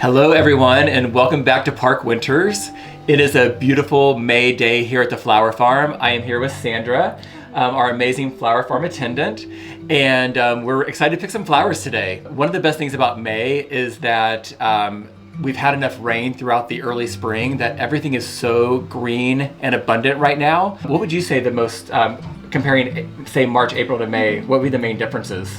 Hello everyone, and welcome back to Park Winters. It is a beautiful May day here at the Flower Farm. I am here with Sandra, our amazing flower farm attendant, and we're excited to pick some flowers today. One of the best things about May is that we've had enough rain throughout the early spring that everything is so green and abundant right now. What would you say the most, comparing, say, March, April to May, what would be the main differences?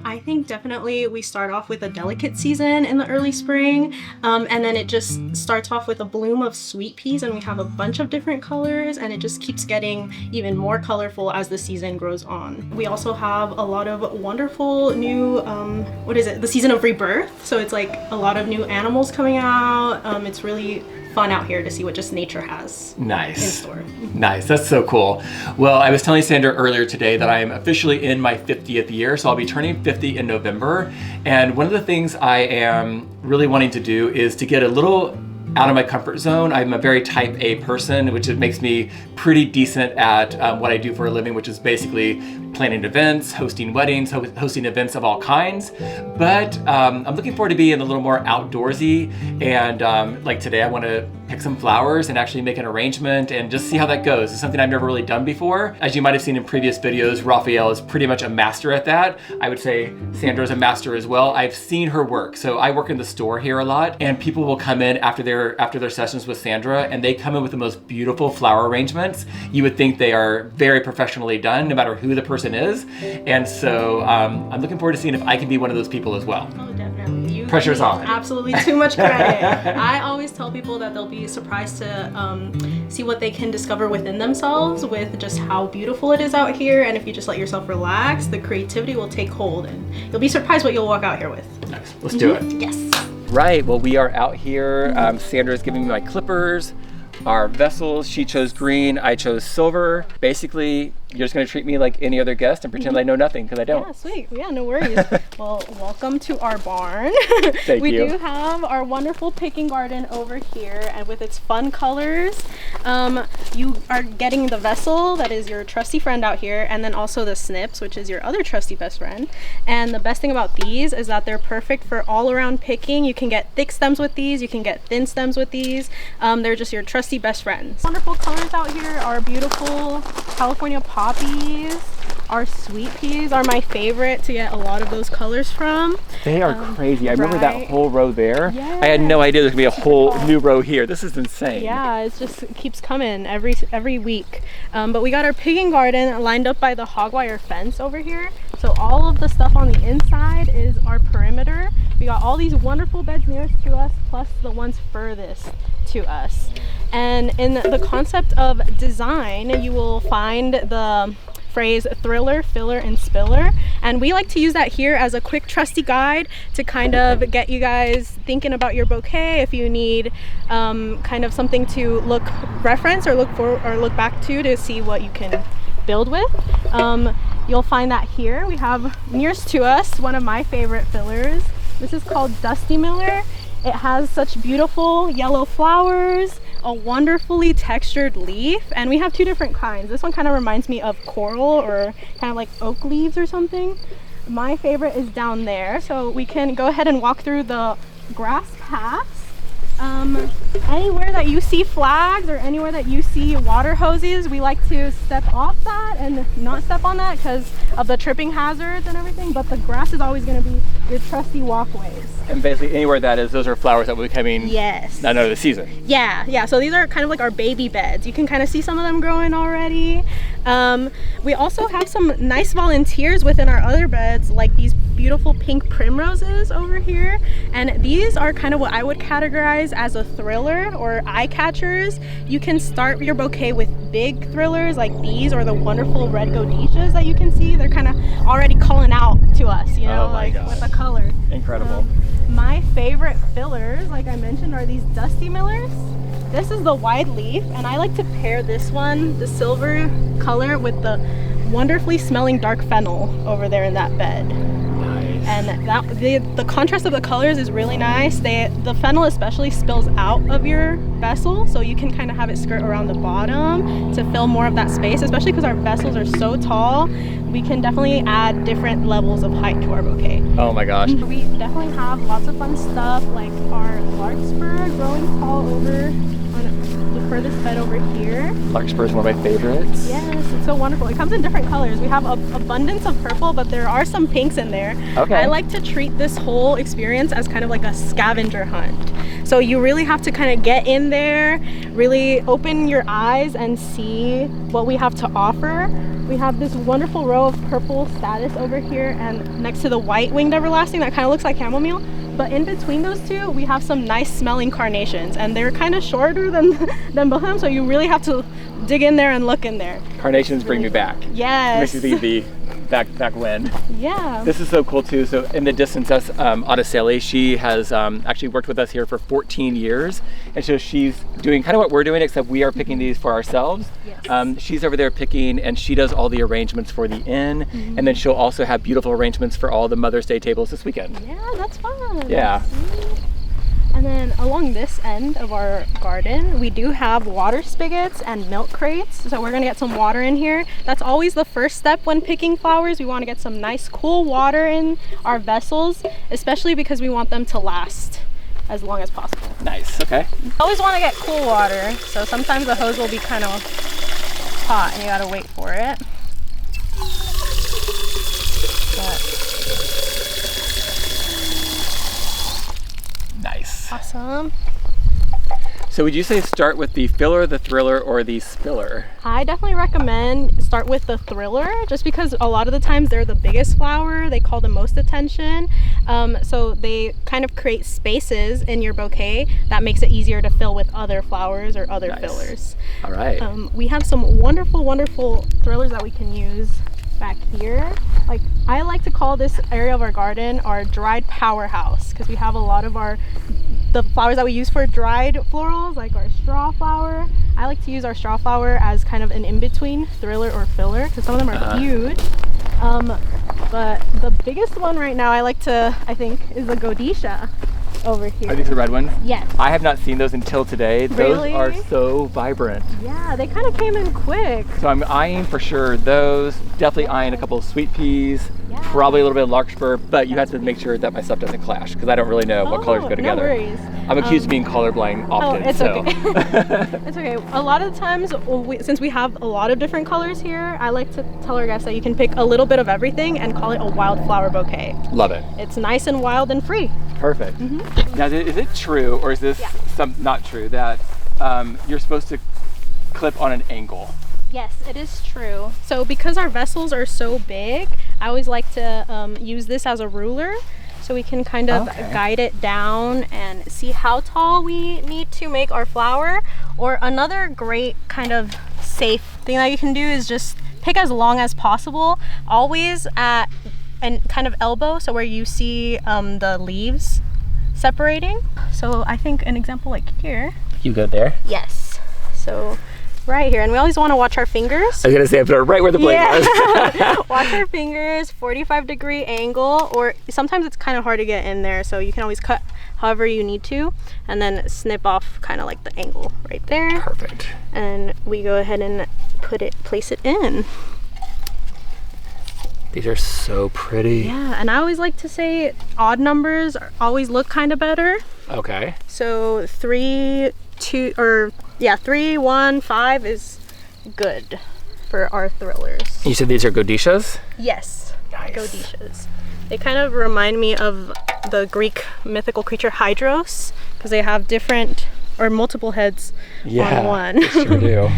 I think definitely we start off with a delicate season in the early spring, and then it just starts off with a bloom of sweet peas, and we have a bunch of different colors, and it just keeps getting even more colorful as the season grows on. We also have a lot of wonderful new, the season of rebirth, so it's like a lot of new animals coming out. It's really fun out here to see what just nature has in store. Nice, that's so cool. Well, I was telling Sandra earlier today that I am officially in my 50th year, so I'll be turning 50 in November. And one of the things I am really wanting to do is to get a little out of my comfort zone. I'm a very type A person, which makes me pretty decent at what I do for a living, which is basically planning events, hosting weddings, hosting events of all kinds. But I'm looking forward to being a little more outdoorsy, and like today I want to pick some flowers and actually make an arrangement and just see how that goes. It's something I've never really done before. As you might have seen in previous videos, Raphael is pretty much a master at that. I would say Sandra's a master as well. I've seen her work. So I work in the store here a lot, and people will come in after their sessions with Sandra, and they come in with the most beautiful flower arrangements. You would think they are very professionally done, no matter who the person is. And so I'm looking forward to seeing if I can be one of those people as well. Oh, definitely. Pressure's on. Absolutely too much credit. I always tell people that they'll be surprised to see what they can discover within themselves with just how beautiful it is out here. And if you just let yourself relax, the creativity will take hold, and you'll be surprised what you'll walk out here with. Nice. Let's do it. Yes. Right, well, we are out here. Sandra's giving me my clippers, our vessels. She chose green, I chose silver. Basically, you're just gonna treat me like any other guest and pretend I know nothing, because I don't. Yeah, sweet. Yeah, no worries. Well, welcome to our barn. Thank we you. do have our wonderful picking garden over here, and with its fun colors, you are getting the vessel, that is your trusty friend out here, and then also the snips, which is your other trusty best friend. And the best thing about these is that they're perfect for all around picking. You can get thick stems with these, you can get thin stems with these. They're just your trusty best friends. Wonderful colors out here are beautiful California poppies. Our sweet peas are my favorite to get a lot of those colors from. They are crazy. I remember that whole row there. Yes. I had no idea there's gonna be a whole new row here. This is insane. Yeah, it keeps coming every week. But we got our picking garden lined up by the hog wire fence over here. So all of the stuff on the inside is our perimeter. We got all these wonderful beds nearest to us, plus the ones furthest to us. And in the concept of design, you will find the phrase thriller, filler, and spiller, and we like to use that here as a quick trusty guide to kind of get you guys thinking about your bouquet. If you need kind of something to reference or look back to see what you can build with, you'll find that here. We have nearest to us one of my favorite fillers. This is called Dusty Miller. It has such beautiful yellow flowers, a wonderfully textured leaf, and we have two different kinds. This one kind of reminds me of coral or kind of like oak leaves or something. My favorite is down there, so we can go ahead and walk through the grass paths. Anywhere that you see flags or anywhere that you see water hoses, we like to step off that and not step on that because of the tripping hazards and everything, but the grass is always going to be your trusty walkways. And basically anywhere that is, those are flowers that will be coming another season. Yeah, so these are kind of like our baby beds. You can kind of see some of them growing already. We also have some nice volunteers within our other beds, like these beautiful pink primroses over here, and these are kind of what I would categorize as a thriller or eye catchers. You can start your bouquet with big thrillers like these, or the wonderful red godetias that you can see. They're kind of already calling out to us, you know, with the color. Incredible. My favorite fillers, like I mentioned, are these Dusty Millers. This is the wide leaf, and I like to pair this one, the silver color, with the wonderfully smelling dark fennel over there in that bed. And that the contrast of the colors is really nice. The fennel especially spills out of your vessel, so you can kind of have it skirt around the bottom to fill more of that space, especially because our vessels are so tall. We can definitely add different levels of height to our bouquet. Oh my gosh. We definitely have lots of fun stuff, like our larkspur growing tall over on the furthest bed over here. Larkspur is one of my favorites. Yes, it's so wonderful. It comes in different colors. We have an abundance of purple, but there are some pinks in there. Okay. I like to treat this whole experience as kind of like a scavenger hunt. So you really have to kind of get in there, really open your eyes and see what we have to offer. We have this wonderful row of purple statice over here, and next to the white winged everlasting that kind of looks like chamomile. But in between those two, we have some nice smelling carnations, and they're kind of shorter than bohem, so you really have to dig in there and look in there. Carnations bring me back. Yes. Makes me think of the back when. Yeah. This is so cool too. So in the distance, that's Araceli. She has actually worked with us here for 14 years. And so she's doing kind of what we're doing, except we are picking these for ourselves. Yes. She's over there picking, and she does all the arrangements for the inn. Mm-hmm. And then she'll also have beautiful arrangements for all the Mother's Day tables this weekend. Yeah, that's fun. Yeah. And then along this end of our garden, we do have water spigots and milk crates. So we're gonna get some water in here. That's always the first step when picking flowers. We wanna get some nice cool water in our vessels, especially because we want them to last as long as possible. Nice, okay. Always wanna get cool water. So sometimes the hose will be kind of hot and you gotta wait for it. Nice. Awesome. So would you say start with the filler, the thriller, or the spiller? I definitely recommend start with the thriller, just because a lot of the times they're the biggest flower, they call the most attention, so they kind of create spaces in your bouquet that makes it easier to fill with other flowers or other fillers. All right. We have some wonderful thrillers that we can use back here. Like, I like to call this area of our garden our dried powerhouse, because we have a lot of the flowers that we use for dried florals, like our straw flower. I like to use our straw flower as kind of an in-between thriller or filler, because some of them are huge. But the biggest one right now I think is the Godisha over here. Are these the red ones? Yes. I have not seen those until today. Really? Those are so vibrant. Yeah, they kind of came in quick. So I'm eyeing for sure those, definitely eyeing a couple of sweet peas, probably a little bit of larkspur, but you have to make sure that my stuff doesn't clash, because I don't really know what colors go together. No worries. I'm accused of being colorblind often. Oh, it's so. okay. It's okay. A lot of the times, since we have a lot of different colors here, I like to tell our guests that you can pick a little bit of everything and call it a wildflower bouquet. Love it. It's nice and wild and free. Perfect. Now, is it true, or is this not true, that you're supposed to clip on an angle? Yes, it is true. So because our vessels are so big, I always like to use this as a ruler, so we can kind of guide it down and see how tall we need to make our flower. Or another great kind of safe thing that you can do is just pick as long as possible, always at an kind of elbow, so where you see the leaves separating. So I think an example like here. You go there? Yes. So right here, and we always want to watch our fingers. I was gonna say, I put it right where the blade was. Watch our fingers, 45-degree angle, or sometimes it's kind of hard to get in there, so you can always cut however you need to, and then snip off kind of like the angle right there. Perfect. And we go ahead and place it in. These are so pretty. Yeah, and I always like to say odd numbers always look kind of better. Okay. So 3, 1, 5 is good for our thrillers. You said these are Godishas? Yes. Nice. Godishas. They kind of remind me of the Greek mythical creature Hydros, because they have different or multiple heads on one. They sure do.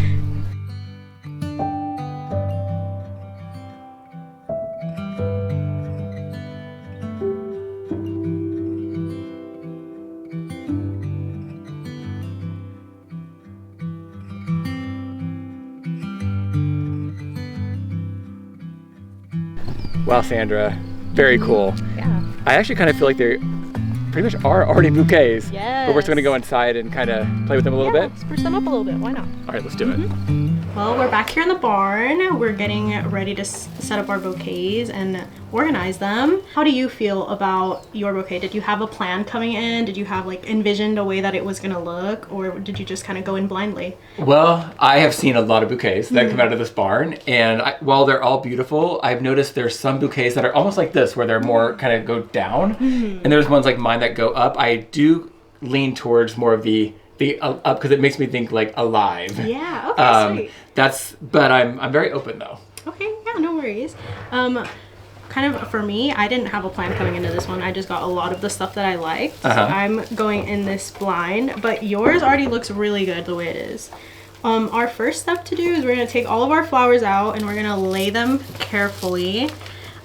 Wow, Sandra, very cool. Yeah. I actually kind of feel like they're pretty much are already bouquets. Yes. But we're still gonna go inside and kind of play with them a little bit. Spruce them up a little bit. Why not? All right, let's do it. Well, we're back here in the barn. We're getting ready to set up our bouquets and organize them. How do you feel about your bouquet? Did you have a plan coming in? Did you have like envisioned a way that it was gonna look, or did you just kind of go in blindly? Well, I have seen a lot of bouquets that come out of this barn, and while they're all beautiful, I've noticed there's some bouquets that are almost like this, where they're more kind of go down, and there's ones like mine that go up. I do lean towards more of the up because it makes me think like alive. Yeah. Okay. Sweet. But I'm very open though. Okay. Yeah. No worries. Kind of for me, I didn't have a plan coming into this one. I just got a lot of the stuff that I liked. So I'm going in this blind, but yours already looks really good the way it is. Our first step to do is we're gonna take all of our flowers out and we're gonna lay them carefully.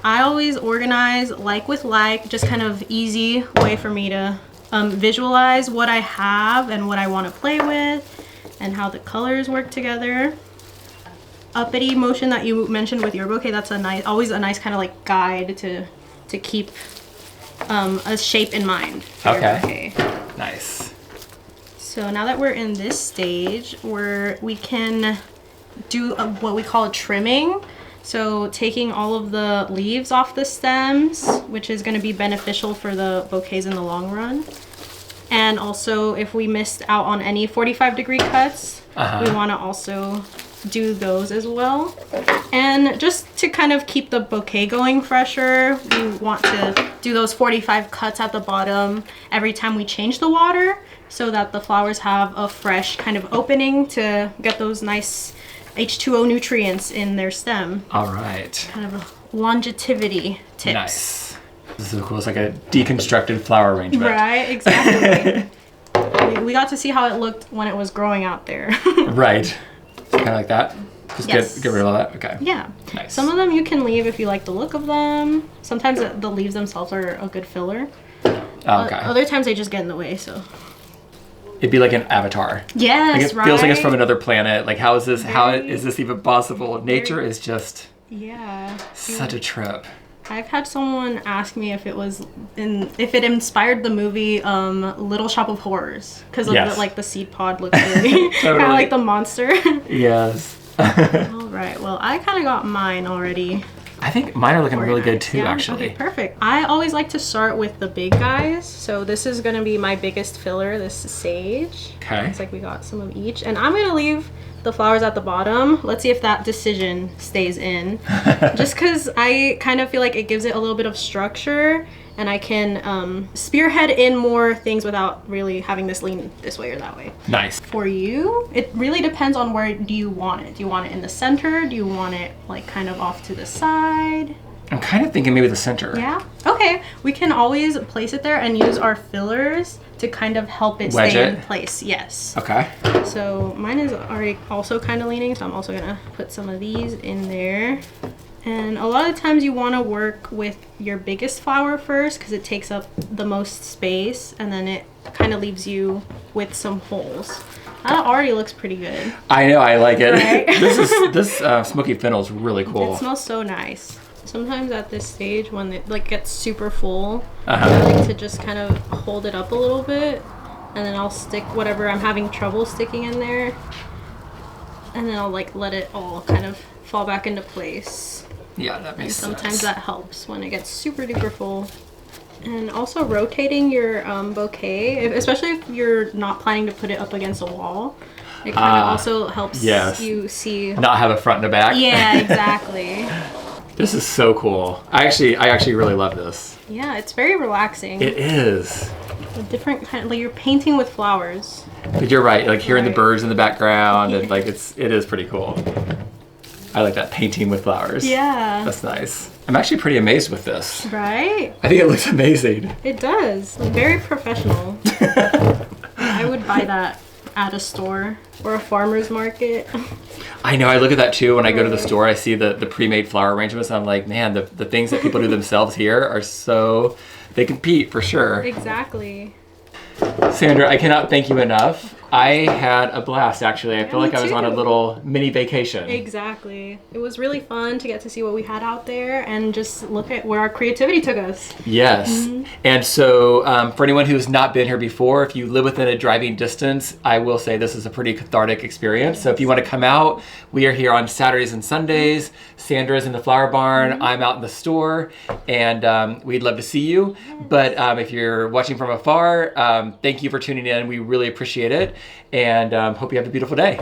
I always organize like with like, just kind of easy way for me to visualize what I have and what I want to play with and how the colors work together. Uppity motion that you mentioned with your bouquet, that's always a nice kind of like guide to keep a shape in mind for your bouquet. Nice. So now that we're in this stage, we can do what we call a trimming. So taking all of the leaves off the stems, which is going to be beneficial for the bouquets in the long run. And also if we missed out on any 45-degree cuts, we want to also do those as well. And just to kind of keep the bouquet going fresher, we want to do those 45 cuts at the bottom every time we change the water, so that the flowers have a fresh kind of opening to get those nice H2O nutrients in their stem. All right. Kind of a longevity tips. Nice. This is so cool. It's like a deconstructed flower arrangement. Right, exactly. we got to see how it looked when it was growing out there. Right. Kind of like that. Just get rid of all that. Okay. Yeah. Nice. Some of them you can leave if you like the look of them. Sometimes the leaves themselves are a good filler. Oh, okay. Other times they just get in the way, so. It'd be like an avatar. Yes, like it feels like it's from another planet. Like how is this even possible? Nature is just such a trip. I've had someone ask me if it inspired the movie Little Shop of Horrors, because of the seed pod looks really kind of like the monster. Yes. All right. Well, I kind of got mine already. I think mine are looking really good too, actually. Okay, perfect. I always like to start with the big guys. So this is going to be my biggest filler, this is sage. Okay. Looks like we got some of each. And I'm going to leave the flowers at the bottom. Let's see if that decision stays in. Just because I kind of feel like it gives it a little bit of structure, and I can spearhead in more things without really having this lean this way or that way. Nice. For you, it really depends on where do you want it. Do you want it in the center? Do you want it like kind of off to the side? I'm kind of thinking maybe the center. Yeah? Okay. We can always place it there and use our fillers to kind of help it stay in place. Yes. Okay. So mine is already also kind of leaning, so I'm also going to put some of these in there. And a lot of times you want to work with your biggest flower first because it takes up the most space, and then it kind of leaves you with some holes. That already looks pretty good. I know, I like it. Right? This smoky fennel is really cool. It smells so nice. Sometimes at this stage when it gets super full, I like to just kind of hold it up a little bit, and then I'll stick whatever I'm having trouble sticking in there, and then I'll let it all kind of fall back into place. Yeah, that makes sense. Sometimes that helps when it gets super duper full. And also rotating your bouquet, especially if you're not planning to put it up against a wall, it kind of also helps you see. Not have a front and a back. Yeah, exactly. This is so cool. I actually really love this. Yeah, it's very relaxing. It is. A different kind of, like you're painting with flowers. But you're right, like hearing the birds in the background, and like it is pretty cool. I like that, painting with flowers. Yeah. That's nice. I'm actually pretty amazed with this. Right? I think it looks amazing. It does. Very professional. I would buy that at a store or a farmer's market. I know, I look at that too when I go to the store. I see the pre-made flower arrangements, and I'm like, man, the things that people do themselves here are they compete for sure. Exactly. Sandra, I cannot thank you enough. I had a blast, actually. I feel me like I was on a too. little mini vacation. Exactly. It was really fun to get to see what we had out there and just look at where our creativity took us. Yes. And so for anyone who's not been here before, if you live within a driving distance, I will say this is a pretty cathartic experience. So if you want to come out, we are here on Saturdays and Sundays. Sandra's in the flower barn. I'm out in the store. And we'd love to see you. But if you're watching from afar, thank you for tuning in. We really appreciate it. And hope you have a beautiful day.